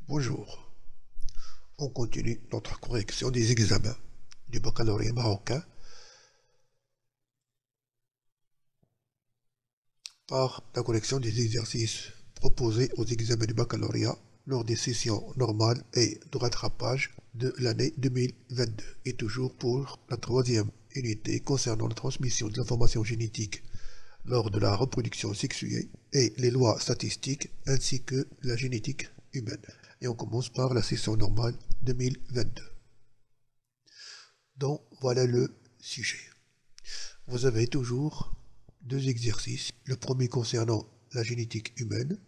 Bonjour, on continue notre correction des examens du baccalauréat marocain par la correction des exercices proposés aux examens du baccalauréat lors des sessions normales et de rattrapage de l'année 2022 et toujours pour la troisième unité concernant la transmission de l'information génétique lors de la reproduction sexuée et les lois statistiques ainsi que la génétique humaine. Et on commence par la session normale 2022. Donc voilà le sujet. Vous avez toujours deux exercices, le premier concernant la génétique humaine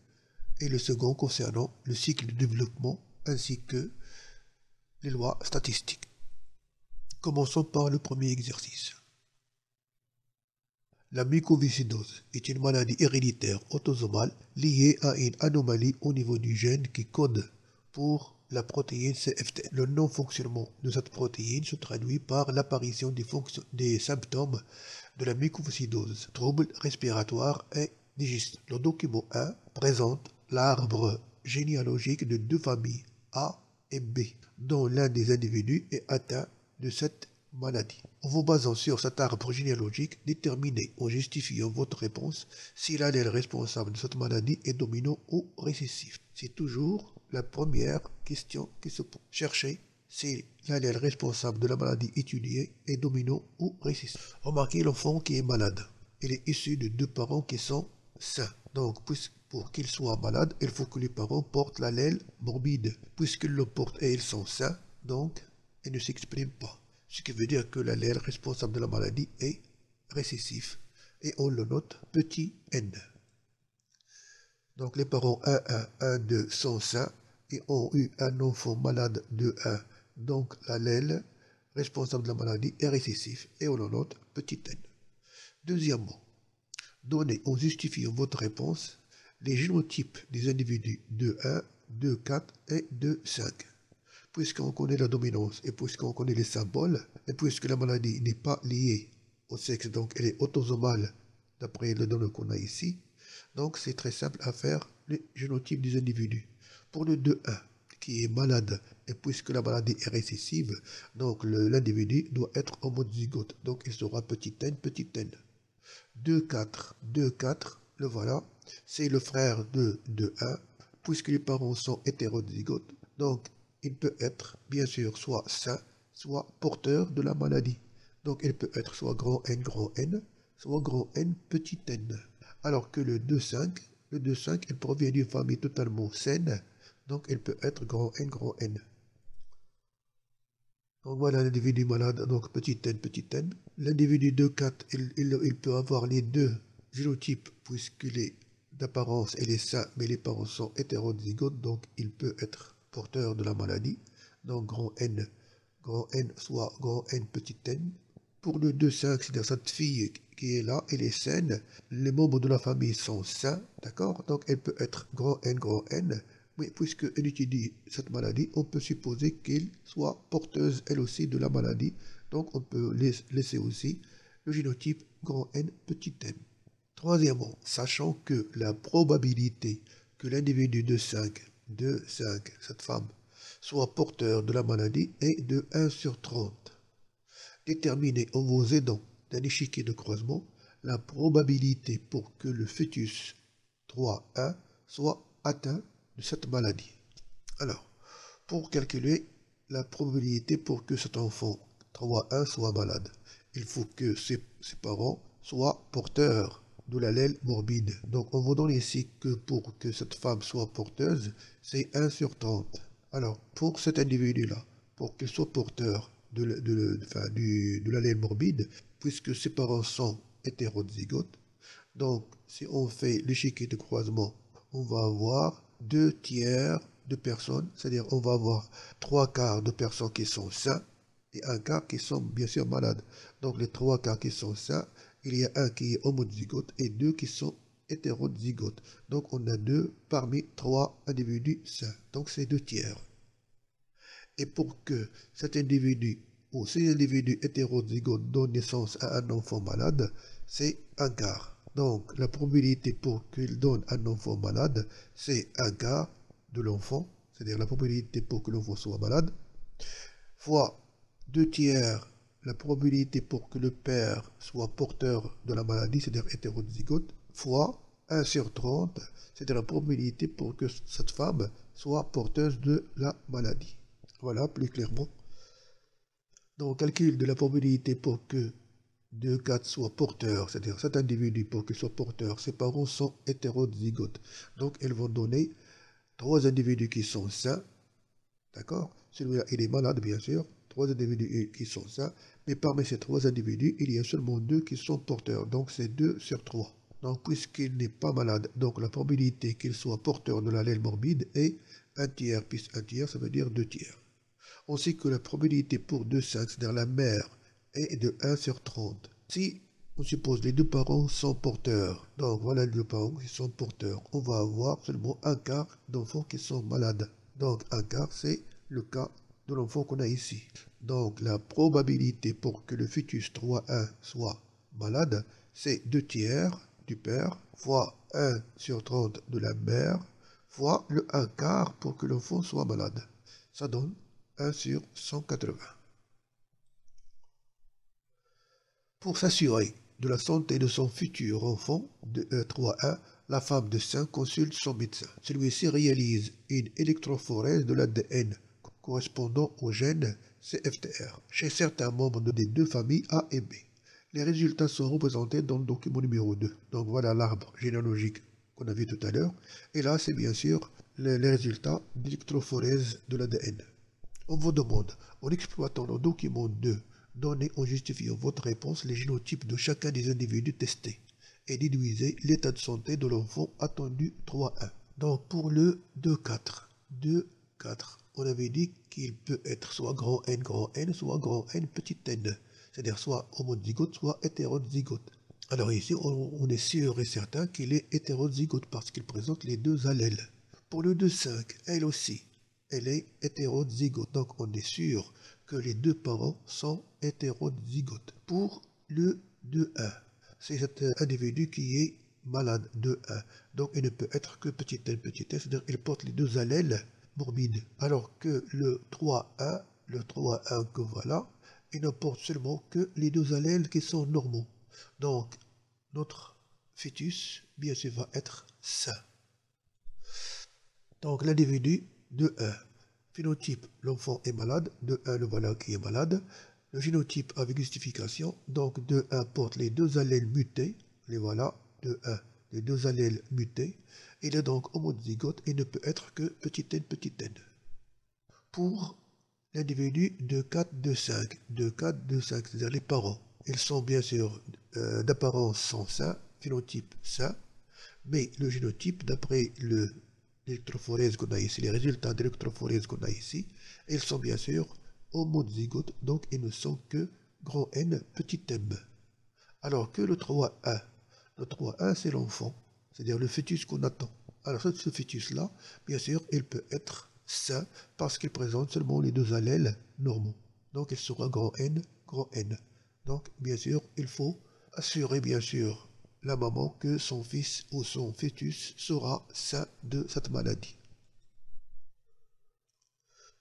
et le second concernant le cycle de développement ainsi que les lois statistiques. Commençons par le premier exercice. La mucoviscidose est une maladie héréditaire autosomale liée à une anomalie au niveau du gène qui code pour la protéine CFT. Le non-fonctionnement de cette protéine se traduit par l'apparition des symptômes de la mucoviscidose, troubles respiratoires et digestifs. Le document 1 présente l'arbre généalogique de deux familles A et B, dont l'un des individus est atteint de cette maladie. En vous basant sur cet arbre généalogique, déterminez en justifiant votre réponse si l'allèle responsable de cette maladie est dominant ou récessif. C'est toujours la première question qui se pose. Cherchez si l'allèle responsable de la maladie étudiée est dominant ou récessif. Remarquez l'enfant qui est malade. Il est issu de deux parents qui sont sains. Donc, pour qu'il soit malade, il faut que les parents portent l'allèle morbide. Puisqu'ils le portent et ils sont sains, donc ils ne s'expriment pas. Ce qui veut dire que l'allèle responsable de la maladie est récessif. Et on le note petit n. Donc les parents 1, 2 sont sains et ont eu un enfant malade de 1. Donc l'allèle responsable de la maladie est récessif et on le note petit n. Deuxièmement, donnez en justifiant votre réponse les génotypes des individus 2,1, 2,4 et 2,5. Puisqu'on connaît la dominance et puisqu'on connaît les symboles, et puisque la maladie n'est pas liée au sexe, donc elle est autosomale d'après le données qu'on a ici, donc c'est très simple à faire le génotype des individus. Pour le 2,1 qui est malade, et puisque la maladie est récessive, donc l'individu doit être homozygote, donc il sera petit n, petit n. 2,4, 2,4, le voilà, c'est le frère de 2,1, puisque les parents sont hétérozygotes, donc il peut être, bien sûr, soit sain, soit porteur de la maladie. Donc, il peut être soit grand N, soit grand N, petit n. Alors que le 2,5, il provient d'une famille totalement saine, donc il peut être grand N. Donc voilà l'individu malade, donc petit n. L'individu 2,4, il peut avoir les deux génotypes, puisqu'il est d'apparence, il est sain, mais les parents sont hétérozygotes, donc il peut être porteur de la maladie, donc grand N soit grand N petit n. Pour le 2,5, c'est-à-dire cette fille qui est là, elle est saine, les membres de la famille sont sains, d'accord? Donc elle peut être grand N, mais puisqu'elle étudie cette maladie, on peut supposer qu'elle soit porteuse elle aussi de la maladie, donc on peut laisser aussi le génotype grand N petit n. Troisièmement, sachant que la probabilité que l'individu de 5, cette femme, soit porteur de la maladie est de 1 sur 30. Déterminez en vous aidant d'un échiquier de croisement la probabilité pour que le fœtus 3,1 soit atteint de cette maladie. Alors, pour calculer la probabilité pour que cet enfant 3,1 soit malade, il faut que ses parents soient porteurs de l'allèle morbide. Donc on vous donne ici que pour que cette femme soit porteuse, c'est 1 sur 30. Alors pour cet individu-là, pour qu'il soit porteur de l'allèle morbide, puisque ses parents sont hétérozygotes, donc si on fait l'échiquier de croisement, on va avoir 2 tiers de personnes, c'est-à-dire on va avoir 3 quarts de personnes qui sont sains et 1 quart qui sont bien sûr malades. Donc les 3 quarts qui sont sains, il y a un qui est homozygote et 2 qui sont hétérozygotes. Donc on a 2 parmi 3 individus sains. Donc c'est 2 tiers. Et pour que cet individu ou ces individus hétérozygotes donnent naissance à un enfant malade, c'est 1 quart. Donc la probabilité pour qu'il donne un enfant malade, c'est 1 quart de l'enfant c'est-à-dire la probabilité pour que l'enfant soit malade, fois 2 tiers la probabilité pour que le père soit porteur de la maladie, c'est-à-dire hétérozygote, fois 1 sur 30, c'est-à-dire la probabilité pour que cette femme soit porteuse de la maladie. Voilà, plus clairement. Donc, calcul de la probabilité pour que 2 4 soient porteurs, c'est-à-dire cet individu pour qu'il soit porteur, ses parents sont hétérozygotes. Donc, elles vont donner 3 individus qui sont sains, d'accord? Celui-là, il est malade, bien sûr. 3 individus qui sont sains, mais parmi ces 3 individus, il y a seulement 2 qui sont porteurs, donc c'est 2 sur 3. Donc, puisqu'il n'est pas malade, donc la probabilité qu'il soit porteur de l'allèle morbide est 1 tiers plus 1 tiers, ça veut dire 2 tiers. On sait que la probabilité pour 2 5, c'est-à-dire la mère, est de 1 sur 30. Si on suppose les 2 parents sont porteurs, donc voilà les 2 parents qui sont porteurs, on va avoir seulement un quart d'enfants qui sont malades. Donc un quart, c'est le cas de l'enfant qu'on a ici. Donc la probabilité pour que le fœtus 3-1 soit malade, c'est 2 tiers du père, fois 1 sur 30 de la mère, fois le 1 quart pour que l'enfant soit malade. Ça donne 1 sur 180. Pour s'assurer de la santé de son futur enfant de E3-1, la femme de sein consulte son médecin. Celui-ci réalise une électrophorèse de l'ADN correspondant au gène CFTR chez certains membres des 2 familles A et B. Les résultats sont représentés dans le document numéro 2. Donc voilà l'arbre généalogique qu'on a vu tout à l'heure. Et là, c'est bien sûr les résultats d'électrophorèse de l'ADN. On vous demande, en exploitant le document 2, donnez en justifiant votre réponse les génotypes de chacun des individus testés et déduisez l'état de santé de l'enfant attendu 3-1. Donc pour le 2-4, on avait dit qu'il peut être soit grand N, soit grand N petit n, c'est-à-dire soit homozygote, soit hétérozygote. Alors ici, on est sûr et certain qu'il est hétérozygote parce qu'il présente les 2 allèles. Pour le 2-5, elle aussi, elle est hétérozygote. Donc on est sûr que les 2 parents sont hétérozygotes. Pour le 2-1, c'est cet individu qui est malade 2-1. Donc il ne peut être que petit n, c'est-à-dire qu'il porte les 2 allèles morbides. Alors que le 3-1 que voilà, il ne porte seulement que les 2 allèles qui sont normaux. Donc notre fœtus, bien sûr, va être sain. Donc l'individu 2-1. Phénotype, l'enfant est malade, 2-1, le voilà qui est malade. Le génotype avec justification, donc 2-1 porte les 2 allèles mutés, les voilà, 2-1, les 2 allèles mutés. Il est donc homozygote et ne peut être que petit n. Pour l'individu 2-4-2-5, c'est-à-dire les parents, ils sont bien sûr d'apparence sont sains, phénotype sain, mais le génotype, d'après l'électrophorèse qu'on a ici, les résultats d'électrophorèse qu'on a ici, ils sont bien sûr homozygotes, donc ils ne sont que grand N, petit m. Alors que le 3-1, c'est l'enfant, c'est-à-dire le fœtus qu'on attend. Alors ce fœtus-là, bien sûr, il peut être sain parce qu'il présente seulement les 2 allèles normaux. Donc il sera grand N. Donc bien sûr, il faut assurer bien sûr la maman que son fils ou son fœtus sera sain de cette maladie.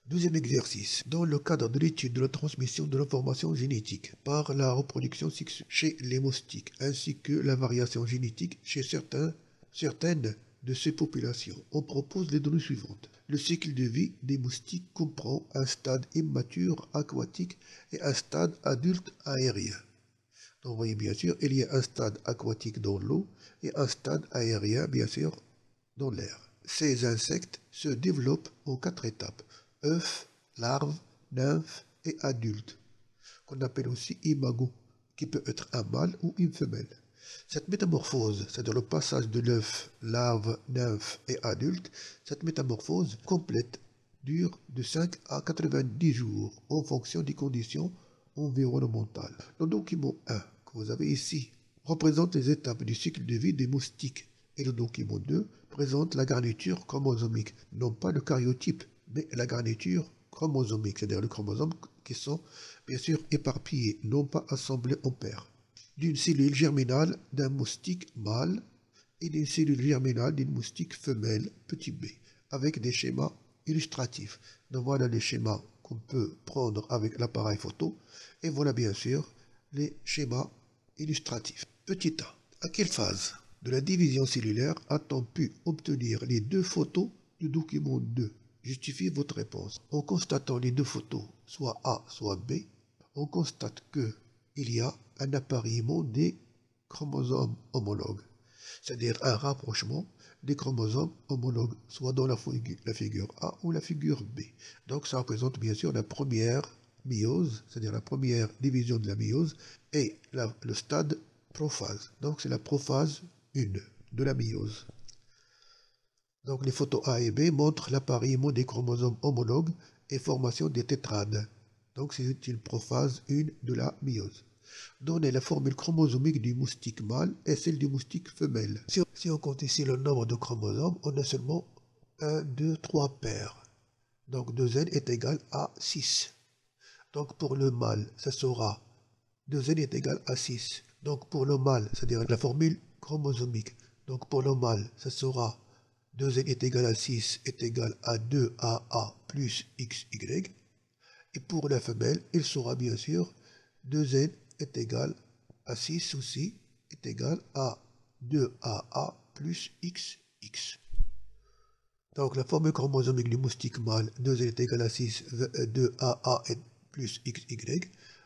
Deuxième exercice. Dans le cadre de l'étude de la transmission de l'information génétique par la reproduction sexuelle chez les moustiques, ainsi que la variation génétique chez certaines de ces populations, on propose les données suivantes. Le cycle de vie des moustiques comprend un stade immature aquatique et un stade adulte aérien. Donc vous voyez bien sûr, il y a un stade aquatique dans l'eau et un stade aérien bien sûr dans l'air. Ces insectes se développent en 4 étapes: œufs, larves, nymphes et adultes, qu'on appelle aussi imago, qui peut être un mâle ou une femelle. Cette métamorphose, c'est-à-dire le passage de l'œuf, larve, nymphe et adulte, cette métamorphose complète dure de 5 à 90 jours en fonction des conditions environnementales. Le document 1 que vous avez ici représente les étapes du cycle de vie des moustiques et le document 2 présente la garniture chromosomique, non pas le karyotype, mais la garniture chromosomique, c'est-à-dire les chromosomes qui sont bien sûr éparpillés, non pas assemblés en paires, d'une cellule germinale d'un moustique mâle et d'une cellule germinale d'une moustique femelle, petit b, avec des schémas illustratif. Donc voilà les schémas qu'on peut prendre avec l'appareil photo. Et voilà bien sûr les schémas illustratifs. Petit a, à quelle phase de la division cellulaire a-t-on pu obtenir les deux photos du document 2? Justifiez votre réponse. En constatant les deux photos, soit A, soit B, on constate qu'il y a un appariement des chromosomes homologues, c'est-à-dire un rapprochement des chromosomes homologues, soit dans la figure A ou la figure B. Donc ça représente bien sûr la première méiose, c'est-à-dire la première division de la méiose, et le stade prophase. Donc c'est la prophase 1 de la méiose. Donc les photos A et B montrent l'appariement des chromosomes homologues et formation des tétrades. Donc c'est une prophase 1 de la méiose. Donnez la formule chromosomique du moustique mâle et celle du moustique femelle. Si on compte ici le nombre de chromosomes, on a seulement 1, 2, 3 paires. Donc 2n est égal à 6. Donc pour le mâle, ça sera 2n est égal à 6. Donc pour le mâle, c'est-à-dire la formule chromosomique. Donc pour le mâle, ça sera 2n est égal à 6 est égal à 2AA plus XY. Et pour la femelle, il sera bien sûr 2n est égal à 6 aussi est égal à 2AA plus XX. Donc la formule chromosomique du moustique mâle, 2n est égal à 6, 2AA plus XY.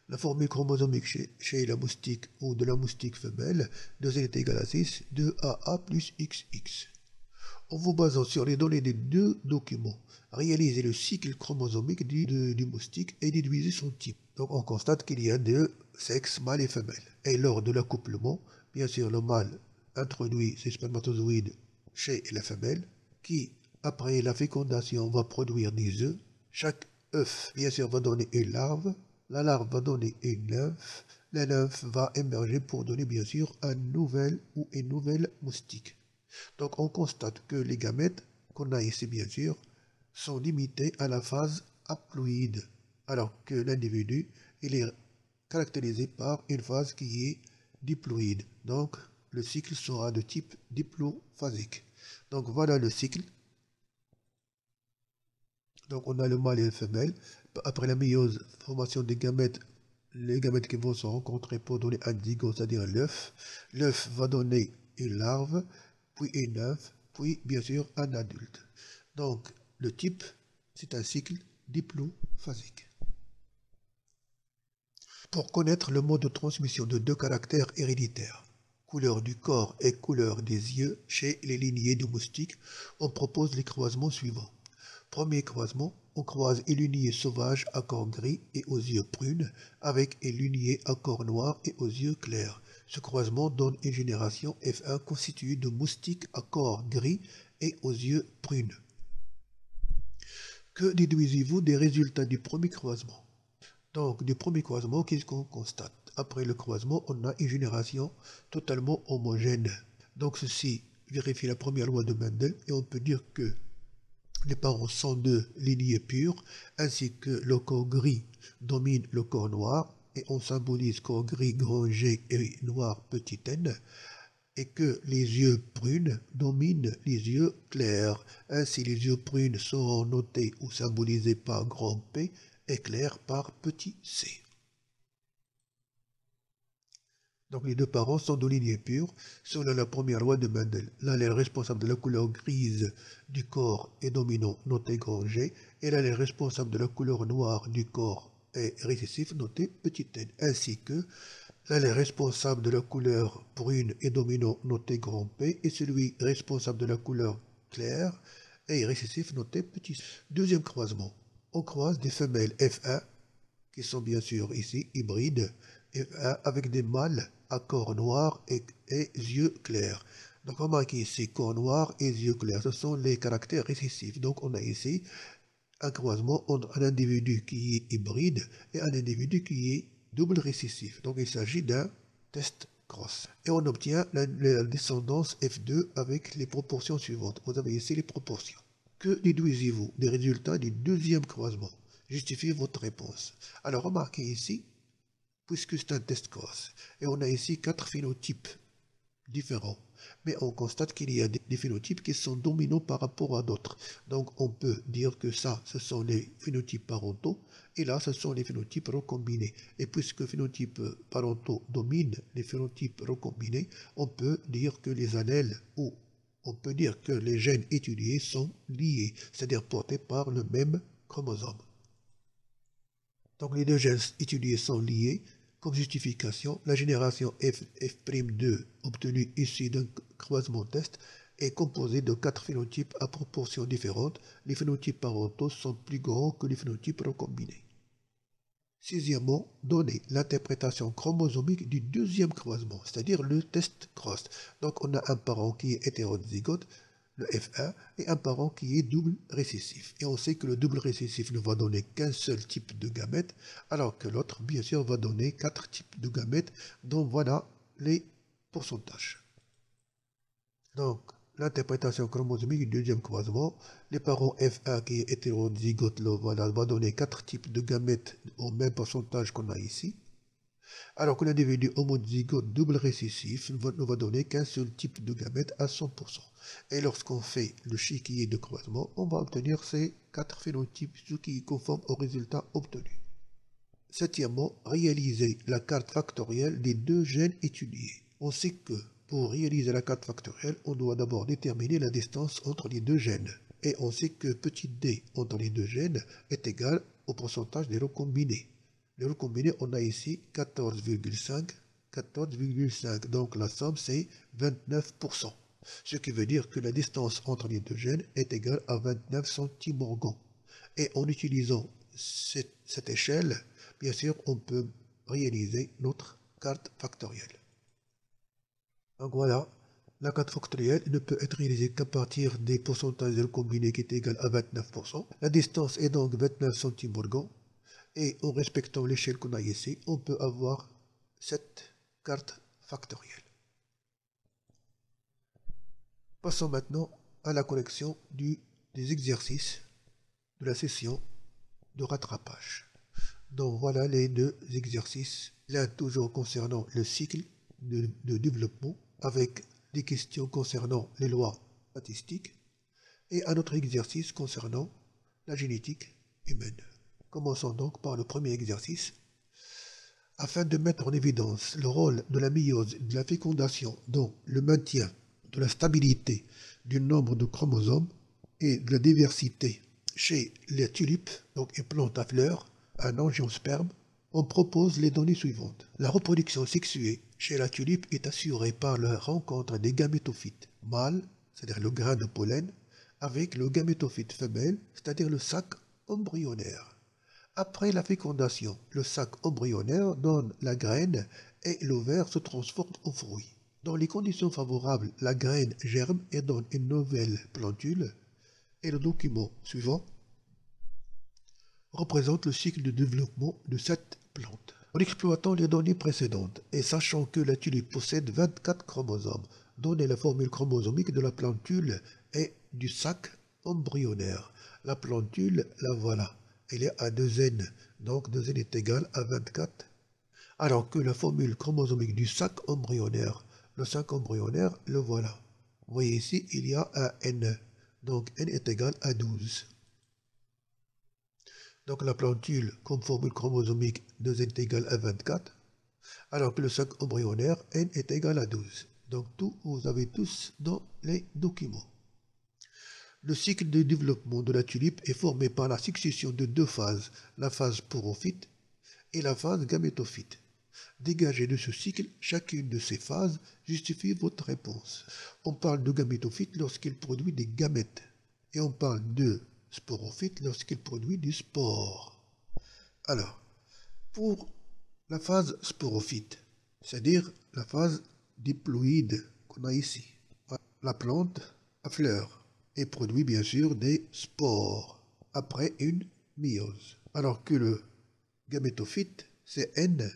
La formule chromosomique chez la moustique ou de la moustique femelle, 2n est égal à 6, 2AA plus XX. En vous basant sur les données des deux documents, réalisez le cycle chromosomique du moustique et déduisez son type. Donc on constate qu'il y a deux sexes, mâle et femelle. Et lors de l'accouplement, bien sûr le mâle introduit ses spermatozoïdes chez la femelle, qui après la fécondation va produire des œufs. Chaque œuf, bien sûr, va donner une larve. La larve va donner une nymphe. La nymphe va émerger pour donner bien sûr un nouvel ou une nouvelle moustique. Donc on constate que les gamètes qu'on a ici bien sûr sont limités à la phase haploïde, alors que l'individu il est caractérisé par une phase qui est diploïde. Donc le cycle sera de type diplophasique. Donc voilà le cycle. Donc on a le mâle et la femelle. Après la méiose, formation des gamètes, les gamètes qui vont se rencontrer pour donner un zygote, c'est-à-dire l'œuf. L'œuf va donner une larve, puis une nymphe, puis bien sûr un adulte. Donc le type, c'est un cycle diplophasique. Pour connaître le mode de transmission de deux caractères héréditaires, couleur du corps et couleur des yeux chez les lignées de moustiques, on propose les croisements suivants. Premier croisement, on croise une lignée sauvage à corps gris et aux yeux prunes avec une lignée à corps noir et aux yeux clairs. Ce croisement donne une génération F1 constituée de moustiques à corps gris et aux yeux prunes. Que déduisez-vous des résultats du premier croisement? Donc, du premier croisement, qu'est-ce qu'on constate? Après le croisement, on a une génération totalement homogène. Donc, ceci vérifie la première loi de Mendel et on peut dire que les parents sont de lignées pures, ainsi que le corps gris domine le corps noir, et on symbolise corps gris grand G et noir petit n, et que les yeux prunes dominent les yeux clairs. Ainsi, les yeux prunes seront notés ou symbolisés par grand P et clairs par petit c. Donc les deux parents sont de lignée pure, selon la première loi de Mendel. L'allèle responsable de la couleur grise du corps est dominant, noté grand G, et l'allèle responsable de la couleur noire du corps est récessif, noté petit n, ainsi que l'allèle responsable de la couleur brune est dominant, noté grand P, et celui responsable de la couleur claire est récessif, noté petit c. Deuxième croisement, on croise des femelles F1, qui sont bien sûr ici hybrides, avec des mâles à corps noir et yeux clairs. Donc remarquez ici corps noir et yeux clairs, ce sont les caractères récessifs. Donc on a ici un croisement entre un individu qui est hybride et un individu qui est double récessif. Donc il s'agit d'un test cross. Et on obtient la descendance F2 avec les proportions suivantes. Vous avez ici les proportions. Que déduisez-vous des résultats du deuxième croisement? Justifiez votre réponse. Alors remarquez ici, puisque c'est un test cross, et on a ici 4 phénotypes différents. Mais on constate qu'il y a des phénotypes qui sont dominants par rapport à d'autres. Donc on peut dire que ça, ce sont les phénotypes parentaux, et là, ce sont les phénotypes recombinés. Et puisque les phénotypes parentaux dominent les phénotypes recombinés, on peut dire que les allèles ou on peut dire que les gènes étudiés sont liés, c'est-à-dire portés par le même chromosome. Donc les deux gènes étudiés sont liés. Comme justification, la génération F'2 obtenue issue d'un croisement test est composée de 4 phénotypes à proportions différentes. Les phénotypes parentaux sont plus grands que les phénotypes recombinés. Sixièmement, donner l'interprétation chromosomique du deuxième croisement, c'est-à-dire le test cross. Donc on a un parent qui est hétérozygote, le F1, et un parent qui est double récessif. Et on sait que le double récessif ne va donner qu'un seul type de gamète, alors que l'autre, bien sûr, va donner 4 types de gamètes, dont voilà les pourcentages. Donc, l'interprétation chromosomique du deuxième croisement, les parents F1 qui est hétérozygote, voilà, va donner 4 types de gamètes au même pourcentage qu'on a ici. Alors que l'individu homozygote double récessif ne va donner qu'un seul type de gamète à 100%. Et lorsqu'on fait le chéquier de croisement, on va obtenir ces 4 phénotypes, ce qui est conforme au résultat obtenu. Septièmement, réaliser la carte factorielle des deux gènes étudiés. On sait que pour réaliser la carte factorielle, on doit d'abord déterminer la distance entre les deux gènes. Et on sait que petit d entre les deux gènes est égal au pourcentage des recombinés. Les recombinés, on a ici 14,5, 14,5. Donc la somme, c'est 29%. Ce qui veut dire que la distance entre les deux gènes est égale à 29 centimorgans. Et en utilisant cette échelle, bien sûr, on peut réaliser notre carte factorielle. Donc voilà, la carte factorielle ne peut être réalisée qu'à partir des pourcentages de recombinés qui est égal à 29%. La distance est donc 29 centimorgans. Et en respectant l'échelle qu'on a ici, on peut avoir cette carte factorielle. Passons maintenant à la correction des exercices de la session de rattrapage. Donc voilà les deux exercices, l'un toujours concernant le cycle de développement avec des questions concernant les lois statistiques et un autre exercice concernant la génétique humaine. Commençons donc par le premier exercice. Afin de mettre en évidence le rôle de la méiose et de la fécondation dans le maintien de la stabilité du nombre de chromosomes et de la diversité chez les tulipes, donc une plante à fleurs, un angiosperme, on propose les données suivantes. La reproduction sexuée chez la tulipe est assurée par la rencontre des gamétophytes mâles, c'est-à-dire le grain de pollen, avec le gamétophyte femelle, c'est-à-dire le sac embryonnaire. Après la fécondation, le sac embryonnaire donne la graine et l'ovaire se transforme en fruit. Dans les conditions favorables, la graine germe et donne une nouvelle plantule. Et le document suivant représente le cycle de développement de cette plante. En exploitant les données précédentes et sachant que la tulipe possède 24 chromosomes, donnez la formule chromosomique de la plantule et du sac embryonnaire. La plantule, la voilà. Elle est à 2n, donc 2n est égal à 24. Alors que la formule chromosomique du sac embryonnaire, le sac embryonnaire, le voilà. Vous voyez ici, il y a un n, donc n est égal à 12. Donc la plantule, comme formule chromosomique, 2n est égal à 24, alors que le sac embryonnaire, n est égal à 12. Donc tout, vous avez tous dans les documents. Le cycle de développement de la tulipe est formé par la succession de deux phases, la phase sporophyte et la phase gamétophyte. Dégagez de ce cycle chacune de ces phases, justifie votre réponse. On parle de gamétophyte lorsqu'il produit des gamètes, et on parle de sporophyte lorsqu'il produit du spore. Alors, pour la phase sporophyte, c'est-à-dire la phase diploïde qu'on a ici, la plante à fleurs et produit bien sûr des spores après une méiose. Alors que le gamétophyte, c'est N.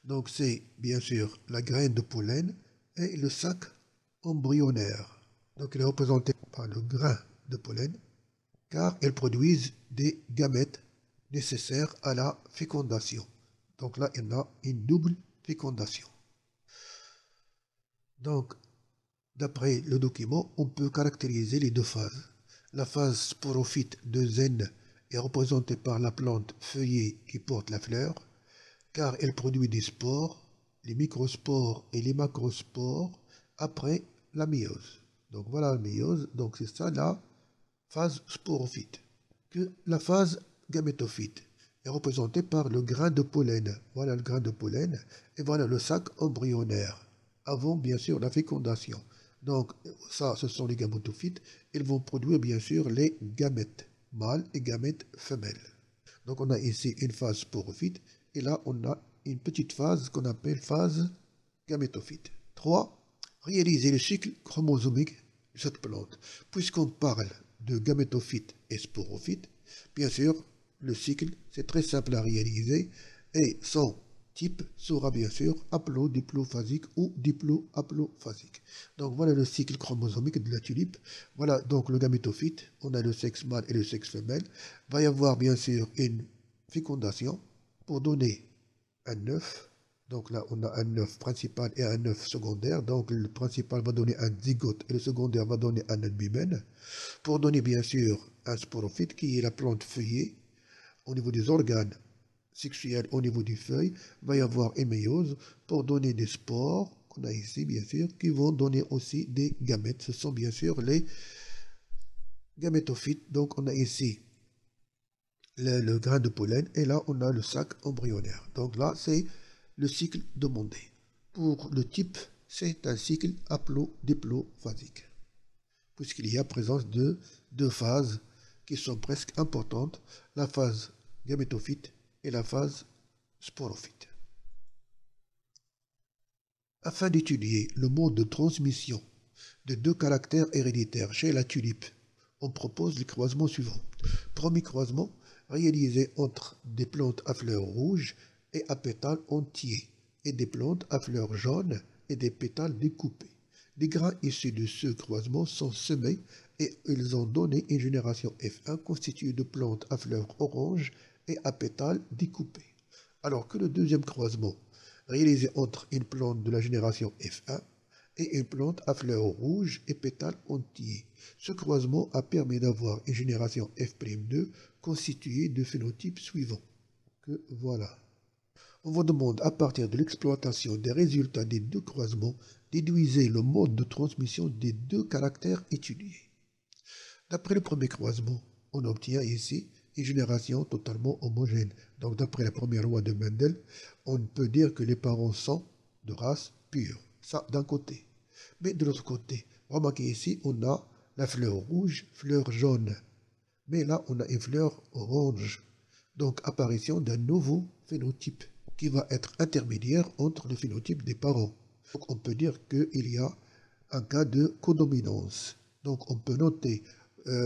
Donc c'est bien sûr la graine de pollen et le sac embryonnaire. Donc il est représenté par le grain de pollen car elles produisent des gamètes nécessaires à la fécondation. Donc là, il y a une double fécondation. Donc, D'après le document, on peut caractériser les deux phases. La phase sporophyte de N est représentée par la plante feuillée qui porte la fleur, car elle produit des spores, les microspores et les macrospores, après la méiose. Donc voilà la méiose, donc c'est ça la phase sporophyte. Que la phase gamétophyte est représentée par le grain de pollen. Voilà le grain de pollen, et voilà le sac embryonnaire, avant bien sûr la fécondation. Donc ça, ce sont les gamétophytes. Ils vont produire bien sûr les gamètes mâles et gamètes femelles. Donc on a ici une phase sporophyte, et là on a une petite phase qu'on appelle phase gamétophyte. 3. Réaliser le cycle chromosomique de cette plante. Puisqu'on parle de gamétophyte et sporophyte, bien sûr, le cycle, c'est très simple à réaliser, et son type sera bien sûr haplodiplophasique ou diplohaplophasique. Donc voilà le cycle chromosomique de la tulipe. Voilà donc le gamétophyte, on a le sexe mâle et le sexe femelle. Il va y avoir bien sûr une fécondation pour donner un œuf. Donc là, on a un œuf principal et un œuf secondaire. Donc le principal va donner un zygote et le secondaire va donner un albumen. Pour donner bien sûr un sporophyte qui est la plante feuillée. Au niveau des organes sexuels, au niveau des feuilles, il va y avoir une méiose pour donner des spores qu'on a ici bien sûr, qui vont donner aussi des gamètes. Ce sont bien sûr les gamétophytes. Donc on a ici le grain de pollen et là on a le sac embryonnaire. Donc là c'est le cycle demandé. Pour le type, c'est un cycle haplodiplophasique, puisqu'il y a présence de deux phases qui sont presque importantes, la phase gamétophyte et la phase sporophyte. Afin d'étudier le mode de transmission de deux caractères héréditaires chez la tulipe, on propose les croisements suivants. Premier croisement, réalisé entre des plantes à fleurs rouges et à pétales entiers, et des plantes à fleurs jaunes et des pétales découpés. Les grains issus de ce croisement sont semés et ils ont donné une génération F1 constituée de plantes à fleurs oranges et à pétales découpés. Alors que le deuxième croisement, réalisé entre une plante de la génération F1 et une plante à fleurs rouges et pétales entiers. Ce croisement a permis d'avoir une génération F'2 constituée de phénotypes suivants. Que voilà. On vous demande à partir de l'exploitation des résultats des deux croisements, déduisez le mode de transmission des deux caractères étudiés. D'après le premier croisement, on obtient ici une génération totalement homogène. Donc d'après la première loi de Mendel, on peut dire que les parents sont de race pure. Ça d'un côté. Mais de l'autre côté, remarquez ici, on a la fleur rouge, fleur jaune. Mais là, on a une fleur orange. Donc apparition d'un nouveau phénotype qui va être intermédiaire entre le phénotype des parents. Donc on peut dire qu'il y a un cas de codominance. Donc on peut noter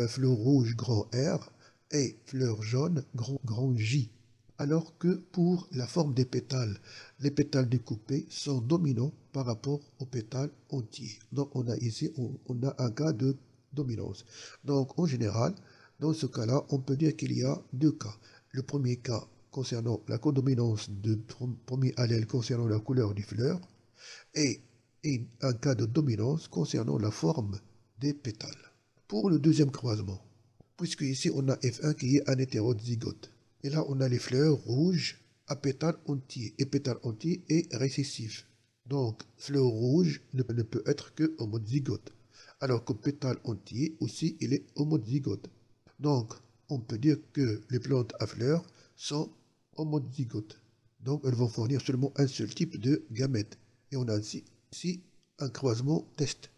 fleur rouge grand R et fleur jaune grand J. Alors que pour la forme des pétales, les pétales découpés sont dominants par rapport aux pétales entiers. Donc on a ici on a un cas de dominance. Donc en général, dans ce cas-là, on peut dire qu'il y a deux cas. Le premier cas concernant la codominance de premier allèle concernant la couleur des fleurs et un cas de dominance concernant la forme des pétales. Pour le deuxième croisement, puisque ici on a F1 qui est un hétérozygote, et là on a les fleurs rouges à pétales entiers, et pétales entiers est récessif. Donc fleur rouge ne peut être que homozygote, alors que pétale entier aussi il est homozygote. Donc on peut dire que les plantes à fleurs sont homozygotes. Donc elles vont fournir seulement un seul type de gamètes. Et on a ici un croisement test.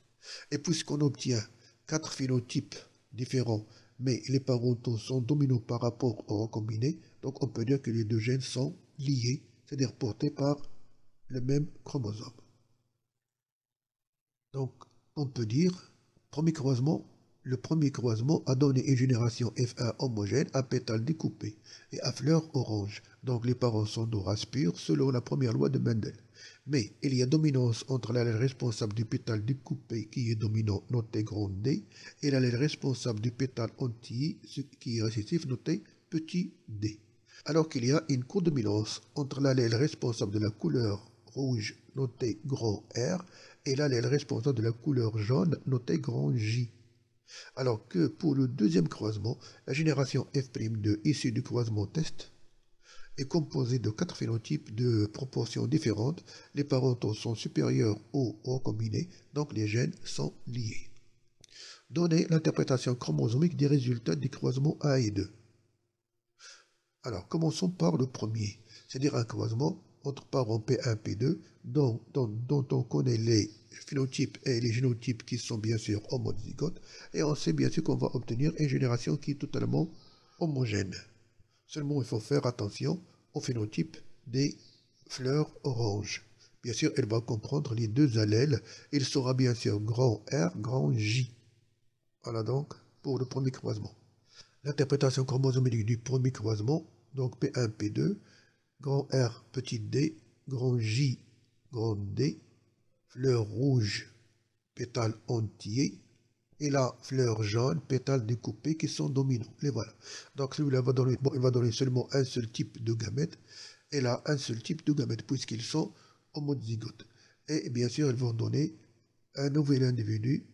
Et puisqu'on obtient 4 phénotypes différents, mais les parentaux sont dominants par rapport aux recombinés, donc on peut dire que les deux gènes sont liés, c'est-à-dire portés par le même chromosome. Donc on peut dire, le premier croisement a donné une génération F1 homogène à pétales découpés et à fleurs orange. Donc les parents sont de race pure selon la première loi de Mendel. Mais il y a dominance entre l'allèle responsable du pétale découpé qui est dominant noté grand D et l'allèle responsable du pétale entier qui est récessif noté petit d. Alors qu'il y a une codominance entre l'allèle responsable de la couleur rouge noté grand R et là, elle est responsable de la couleur jaune, notée grand J. Alors que pour le deuxième croisement, la génération F'2 issue du croisement test est composée de 4 phénotypes de proportions différentes. Les parentaux sont supérieurs ou recombinés, donc les gènes sont liés. Donnez l'interprétation chromosomique des résultats des croisements A et 2. Alors, commençons par le premier, c'est-à-dire un croisement entre parents P1, P2, dont on connaît les phénotypes et les génotypes qui sont bien sûr homozygotes, et on sait bien sûr qu'on va obtenir une génération qui est totalement homogène. Seulement, il faut faire attention au phénotype des fleurs oranges. Bien sûr, elle va comprendre les deux allèles. Il sera bien sûr grand R, grand J. Voilà donc pour le premier croisement. L'interprétation chromosomique du premier croisement, donc P1, P2, grand R, petit d, grand J, grand D, fleur rouge, pétale entier, et la fleur jaune, pétales découpés qui sont dominants. Les voilà. Donc celui-là va donner, il va donner seulement un seul type de gamètes, et là un seul type de gamètes, puisqu'ils sont homozygotes. Et bien sûr, ils vont donner un nouvel individu,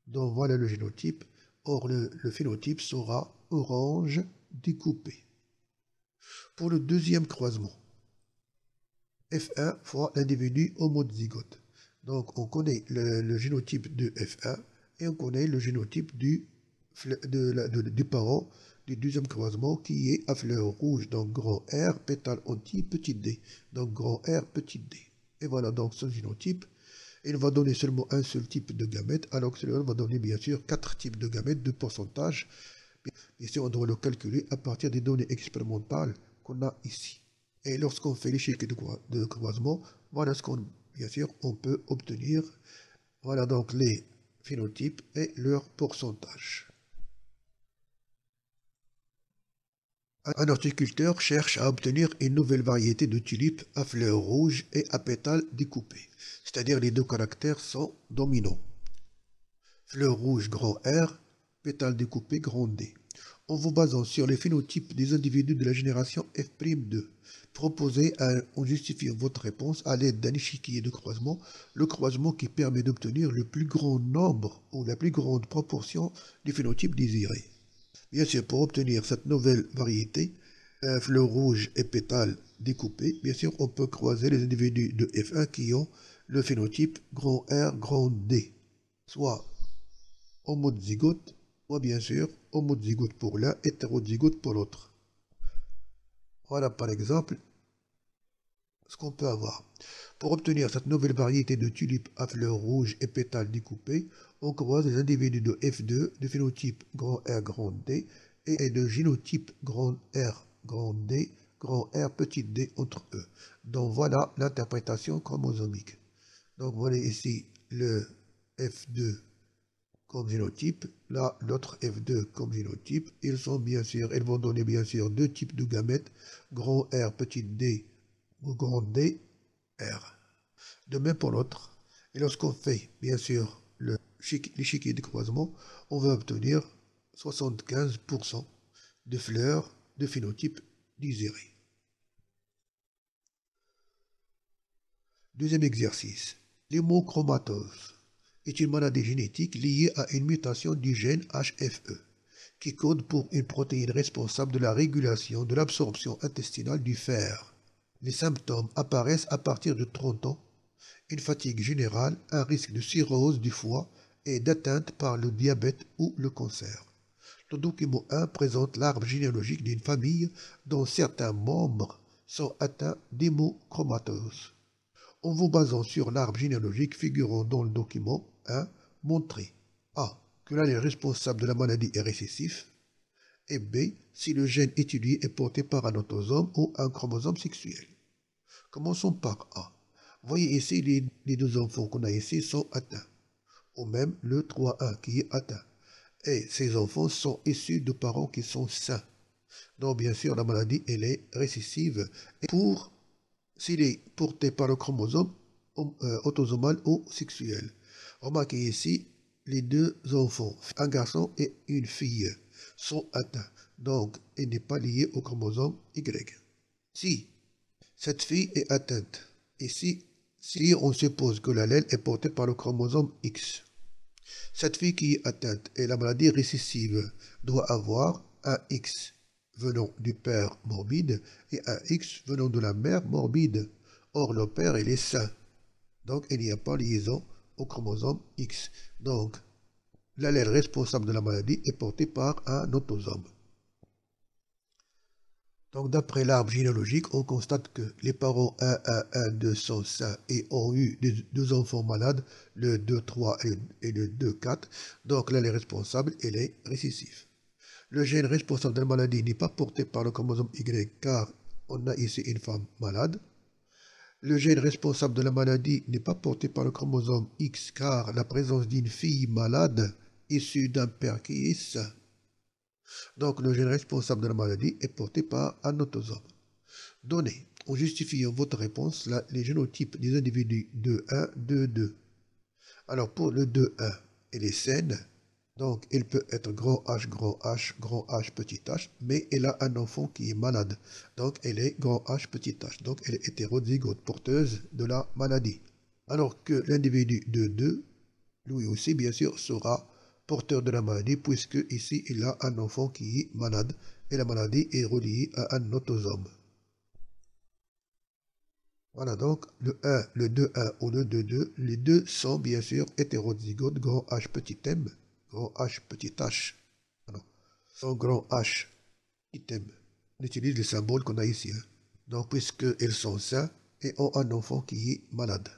dont voilà le génotype. Or, le phénotype sera orange découpé. Pour le deuxième croisement, F1 fois l'individu homozygote. Donc, on connaît le génotype de F1 et on connaît le génotype du parent du deuxième croisement qui est à fleur rouge, donc grand R, pétale entier, petit d. Donc, grand R, petit d. Et voilà donc ce génotype. Il va donner seulement un seul type de gamète, alors que celui-là va donner bien sûr 4 types de gamètes de pourcentage. Bien sûr, on doit le calculer à partir des données expérimentales qu'on a ici. Et lorsqu'on fait l'échec de croisement, voilà ce qu'on, bien sûr, on peut obtenir. Voilà donc les phénotypes et leur pourcentage. Un horticulteur cherche à obtenir une nouvelle variété de tulipes à fleurs rouges et à pétales découpés, c'est-à-dire les deux caractères sont dominants. Fleurs rouges grand R, pétales découpés grand D. En vous basant sur les phénotypes des individus de la génération F'2, proposez en justifiant votre réponse à l'aide d'un échiquier de croisement, le croisement qui permet d'obtenir le plus grand nombre ou la plus grande proportion du phénotype désiré. Bien sûr, pour obtenir cette nouvelle variété, fleurs rouges et pétales découpés, bien sûr, on peut croiser les individus de F1 qui ont le phénotype grand R, grand D, soit homozygote, soit bien sûr homozygote pour l'un, hétérozygote pour l'autre. Voilà par exemple ce qu'on peut avoir. Pour obtenir cette nouvelle variété de tulipes à fleurs rouges et pétales découpés, on croise les individus de F2 de phénotype grand R grand D et de génotype grand R grand D, grand R petit d entre eux. Donc voilà l'interprétation chromosomique. Donc voilà ici le F2 comme génotype, là l'autre F2 comme génotype. Ils vont donner bien sûr deux types de gamètes, grand R petit d ou grand D R. De même pour l'autre. Et lorsqu'on fait, bien sûr, l'échiquier de croisement, on va obtenir 75% de fleurs de phénotype désiré. Deuxième exercice. L'hémochromatose est une maladie génétique liée à une mutation du gène HFE, qui code pour une protéine responsable de la régulation de l'absorption intestinale du fer. Les symptômes apparaissent à partir de 30 ans, une fatigue générale, un risque de cirrhose du foie et d'atteinte par le diabète ou le cancer. Le document 1 présente l'arbre généalogique d'une famille dont certains membres sont atteints d'hémochromatose. En vous basant sur l'arbre généalogique figurant dans le document 1, montrez A. que l'allèle responsable de la maladie est récessif, et B. si le gène étudié est porté par un autosome ou un chromosome sexuel. Commençons par A. Voyez ici, les deux enfants qu'on a ici sont atteints, ou même le 3A qui est atteint. Et ces enfants sont issus de parents qui sont sains. Donc bien sûr, la maladie, elle est récessive. Et s'il est porté par le chromosome autosomal ou sexuel. Remarquez ici, les deux enfants, un garçon et une fille, sont atteints. Donc, il n'est pas lié au chromosome Y. Si cette fille est atteinte, et si si on suppose que l'allèle est porté par le chromosome X. Cette fille qui est atteinte et la maladie récessive doit avoir un X venant du père morbide et un X venant de la mère morbide. Or, le père, il est sain. Donc, il n'y a pas liaison au chromosome X. Donc, l'allèle responsable de la maladie est porté par un autosome. Donc, d'après l'arbre généalogique, on constate que les parents 1, 1, 1, 2 sont sains et ont eu deux enfants malades, le 2, 3 et le 2, 4. Donc, l'allèle responsable, elle est récessif. Le gène responsable de la maladie n'est pas porté par le chromosome Y car on a ici une femme malade. Le gène responsable de la maladie n'est pas porté par le chromosome X car la présence d'une fille malade issue d'un père qui est sain. Donc le gène responsable de la maladie est porté par un autosome. Donnez, en justifiant votre réponse, les génotypes des individus 2,1, 2,2. Alors pour le 2,1, elle est saine, donc elle peut être grand H, grand H, grand H, petit h, mais elle a un enfant qui est malade, donc elle est grand H, petit h, donc elle est hétérozygote, porteuse de la maladie. Alors que l'individu 2,2, lui aussi bien sûr sera porteur de la maladie, puisque ici il a un enfant qui est malade, et la maladie est reliée à un autosome. Voilà donc le 1, le 2,1 ou le 2,2, les deux sont bien sûr hétérozygotes, grand H petit m, grand H petit h. Voilà. Sont grand H petit m. On utilise les symboles qu'on a ici. Donc puisqu'ils sont sains et ont un enfant qui est malade.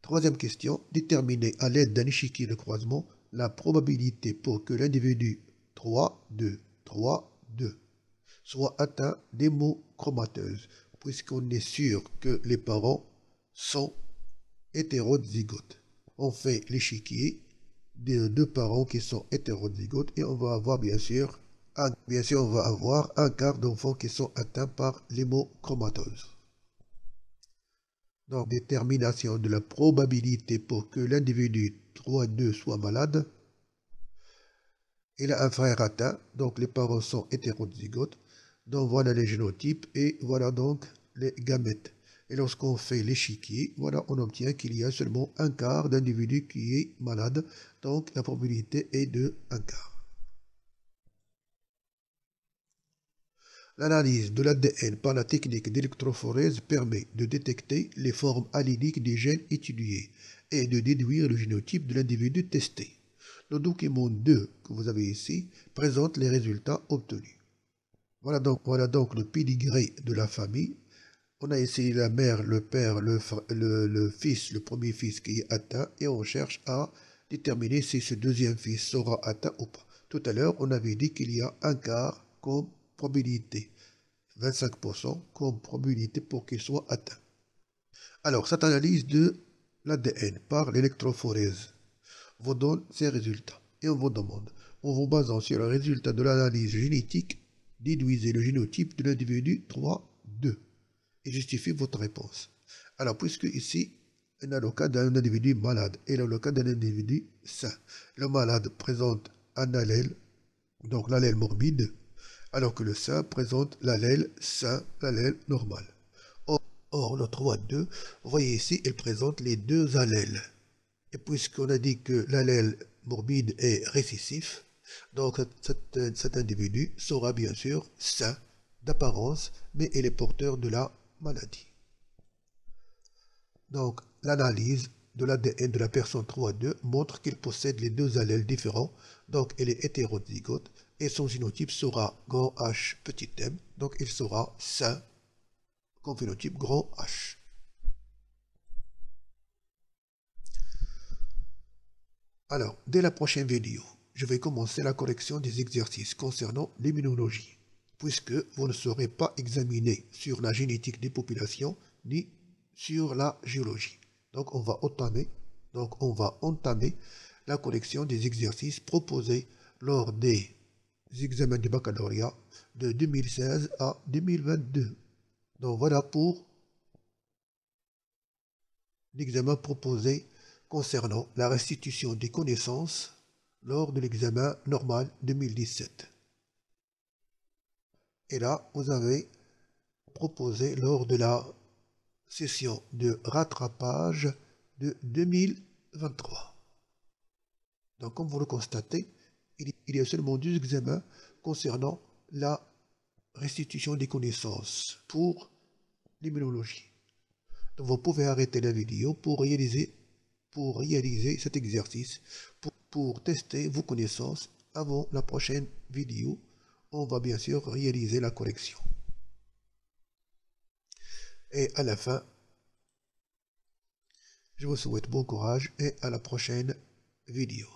Troisième question, déterminer à l'aide d'un échiquier de croisement la probabilité pour que l'individu 3, 2, 3, 2 soit atteint d'hémochromatose, puisqu'on est sûr que les parents sont hétérozygotes. On fait l'échiquier des deux parents qui sont hétérozygotes et on va avoir bien sûr on va avoir un quart d'enfants qui sont atteints par l'hémochromatose. Donc, détermination de la probabilité pour que l'individu 3,2 soit malade. Il a un frère atteint, donc les parents sont hétérozygotes. Donc voilà les génotypes et voilà donc les gamètes. Et lorsqu'on fait l'échiquier, voilà, on obtient qu'il y a seulement un quart d'individu qui est malade. Donc la probabilité est de un quart. L'analyse de l'ADN par la technique d'électrophorèse permet de détecter les formes allyliques des gènes étudiés et de déduire le génotype de l'individu testé. Le document 2 que vous avez ici présente les résultats obtenus. Voilà donc le pédigré de la famille. On a ici la mère, le père, le fils, le premier fils qui est atteint et on cherche à déterminer si ce deuxième fils sera atteint ou pas. Tout à l'heure, on avait dit qu'il y a un quart comme probabilité, 25% comme probabilité pour qu'il soit atteint. Alors, cette analyse de l'ADN par l'électrophorèse vous donne ces résultats. Et on vous demande, en vous basant sur le résultat de l'analyse génétique, déduisez le génotype de l'individu 3, 2 et justifiez votre réponse. Alors, puisque ici, on a le cas d'un individu malade et le cas d'un individu sain. Le malade présente un allèle, donc l'allèle morbide, alors que le sain présente l'allèle sain, l'allèle normal. Or, le 3-2, vous voyez ici, il présente les deux allèles. Et puisqu'on a dit que l'allèle morbide est récessif, donc cet individu sera bien sûr sain d'apparence, mais il est porteur de la maladie. Donc, l'analyse de l'ADN de la personne 3-2 montre qu'il possède les deux allèles différents, donc il est hétérozygote, et son génotype sera grand H petit m, donc il sera sain comme phénotype grand H. Alors, dès la prochaine vidéo, je vais commencer la correction des exercices concernant l'immunologie, puisque vous ne serez pas examiné sur la génétique des populations ni sur la géologie. Donc on va entamer la correction des exercices proposés lors des examens du baccalauréat de 2016 à 2022. Donc voilà pour l'examen proposé concernant la restitution des connaissances lors de l'examen normal 2017. Et là, vous avez proposé lors de la session de rattrapage de 2023. Donc, comme vous le constatez, il y a seulement 2 examens concernant la restitution des connaissances pour l'immunologie. Donc, vous pouvez arrêter la vidéo pour réaliser cet exercice, pour tester vos connaissances avant la prochaine vidéo. On va bien sûr réaliser la correction. Et à la fin, je vous souhaite bon courage et à la prochaine vidéo.